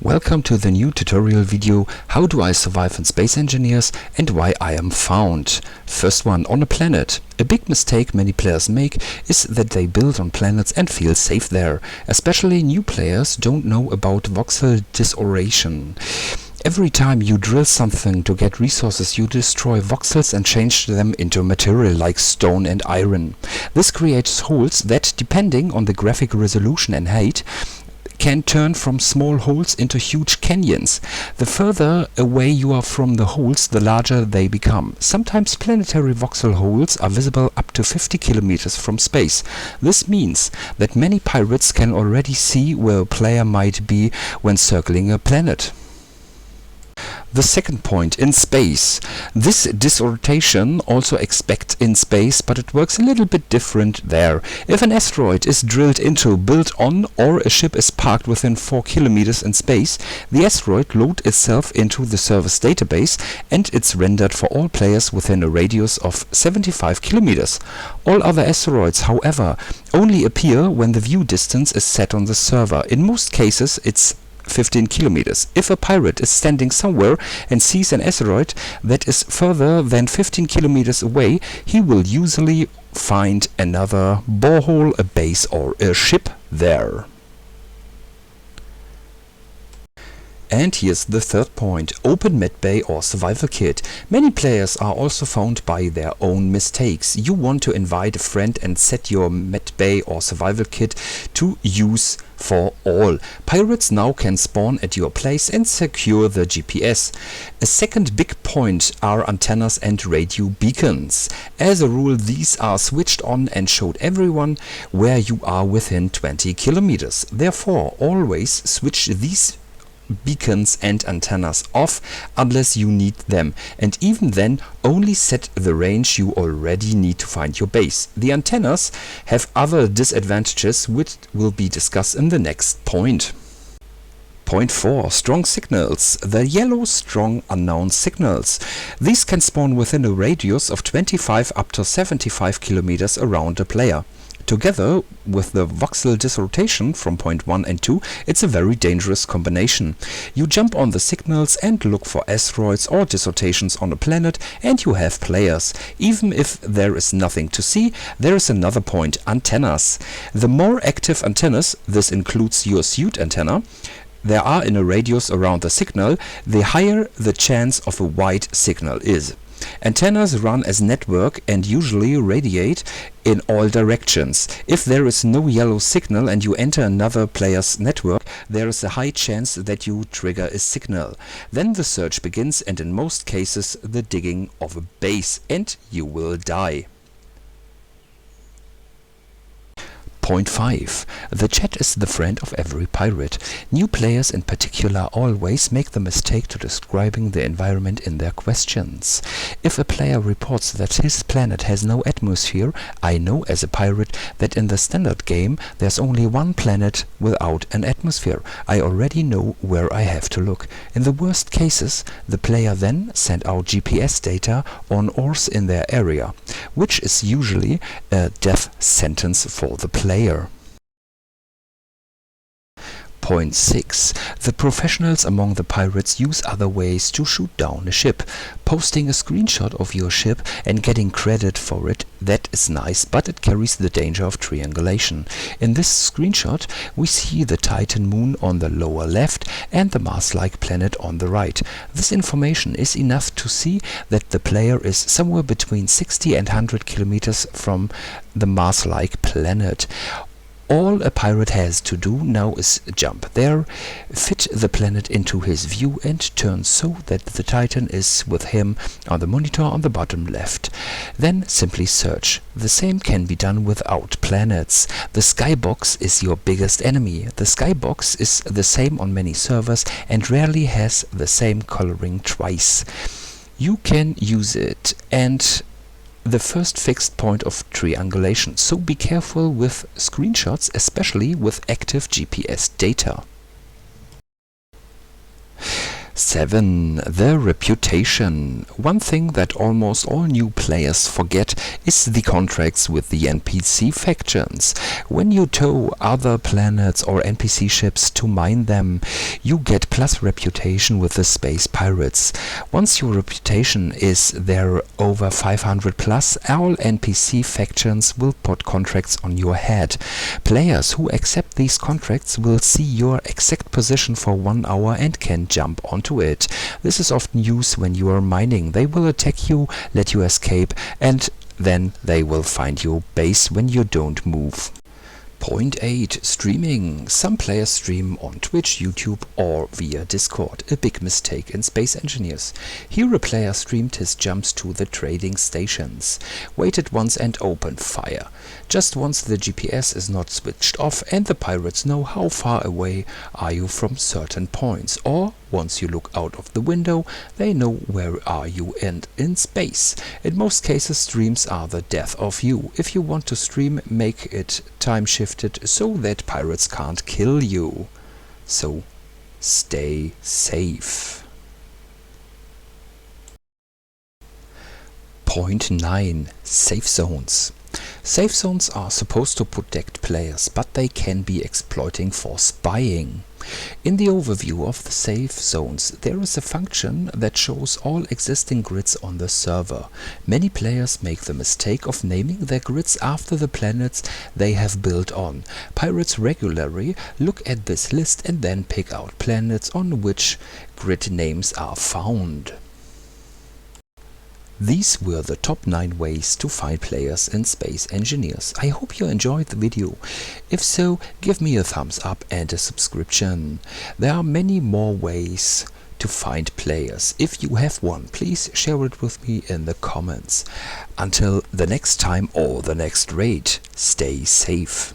Welcome to the new tutorial video, How do I survive in Space Engineers and why I am found. First one, on a planet. A big mistake many players make is that they build on planets and feel safe there. Especially new players don't know about voxel disorration. Every time you drill something to get resources, you destroy voxels and change them into material like stone and iron. This creates holes that, depending on the graphic resolution and height, can turn from small holes into huge canyons. The further away you are from the holes, the larger they become. Sometimes planetary voxel holes are visible up to 50 kilometers from space. This means that many pirates can already see where a player might be when circling a planet. The second point, in space. This disorientation also expects in space, but it works a little bit different there. If an asteroid is drilled into, built on, or a ship is parked within 4 kilometers in space, the asteroid loads itself into the service database and it's rendered for all players within a radius of 75 kilometers. All other asteroids, however, only appear when the view distance is set on the server. In most cases, it's 15 kilometers. If a pirate is standing somewhere and sees an asteroid that is further than 15 kilometers away, he will usually find another borehole, a base, or a ship there. And here's the third point, open medbay or survival kit. Many players are also found by their own mistakes. You want to invite a friend and set your medbay or survival kit to use for all. Pirates now can spawn at your place and secure the GPS. A second big point are antennas and radio beacons. As a rule, these are switched on and showed everyone where you are within 20 kilometers. Therefore, always switch these beacons and antennas off unless you need them, and even then only set the range you already need to find your base. The antennas have other disadvantages which will be discussed in the next point. Point 4. Strong signals. The yellow strong unknown signals. These can spawn within a radius of 25 up to 75 kilometers around a player. Together with the voxel disorientation from point 1 and 2, it's a very dangerous combination. You jump on the signals and look for asteroids or disorientations on a planet and you have players. Even if there is nothing to see, there is another point, antennas. The more active antennas, this includes your suit antenna, there are in a radius around the signal, the higher the chance of a wide signal is. Antennas run as network and usually radiate in all directions. If there is no yellow signal and you enter another player's network, there is a high chance that you trigger a signal. Then the search begins and in most cases the digging of a base and you will die. Point 5. The chat is the friend of every pirate. New players in particular always make the mistake to describing the environment in their questions. If a player reports that his planet has no atmosphere, I know as a pirate that in the standard game there's only one planet without an atmosphere. I already know where I have to look. In the worst cases, the player then sends out GPS data on ores in their area, which is usually a death sentence for the player. Point 6. The professionals among the pirates use other ways to shoot down a ship. Posting a screenshot of your ship and getting credit for it, that is nice, but it carries the danger of triangulation. In this screenshot, we see the Titan moon on the lower left and the Mars-like planet on the right. This information is enough to see that the player is somewhere between 60 and 100 kilometers from the Mars-like planet. All a pirate has to do now is jump there, fit the planet into his view and turn so that the Titan is with him on the monitor on the bottom left. Then simply search. The same can be done without planets. The skybox is your biggest enemy. The skybox is the same on many servers and rarely has the same coloring twice. You can use it and the first fixed point of triangulation, so be careful with screenshots, especially with active GPS data. 7. The reputation. One thing that almost all new players forget is the contracts with the NPC factions. When you tow other planets or NPC ships to mine them, you get plus reputation with the space pirates. Once your reputation is there over 500 plus, all NPC factions will put contracts on your head. Players who accept these contracts will see your exact position for 1 hour and can jump onto it. This is often used when you are mining. They will attack you, let you escape, and then they will find your base when you don't move. Point 8. Streaming. Some players stream on Twitch, YouTube or via Discord. A big mistake in Space Engineers. Here a player streamed his jumps to the trading stations, waited once and opened fire. Just once the GPS is not switched off and the pirates know how far away are you from certain points, or once you look out of the window they know where are you and in space. In most cases streams are the death of you. If you want to stream, make it time shifted so that pirates can't kill you. So stay safe. Point 9. Safe zones. Safe zones are supposed to protect players, but they can be exploiting for spying. In the overview of the safe zones, there is a function that shows all existing grids on the server. Many players make the mistake of naming their grids after the planets they have built on. Pirates regularly look at this list and then pick out planets on which grid names are found. These were the top 9 ways to find players in Space Engineers. I hope you enjoyed the video. If so, give me a thumbs up and a subscription. There are many more ways to find players. If you have one, please share it with me in the comments. Until the next time or the next raid, stay safe.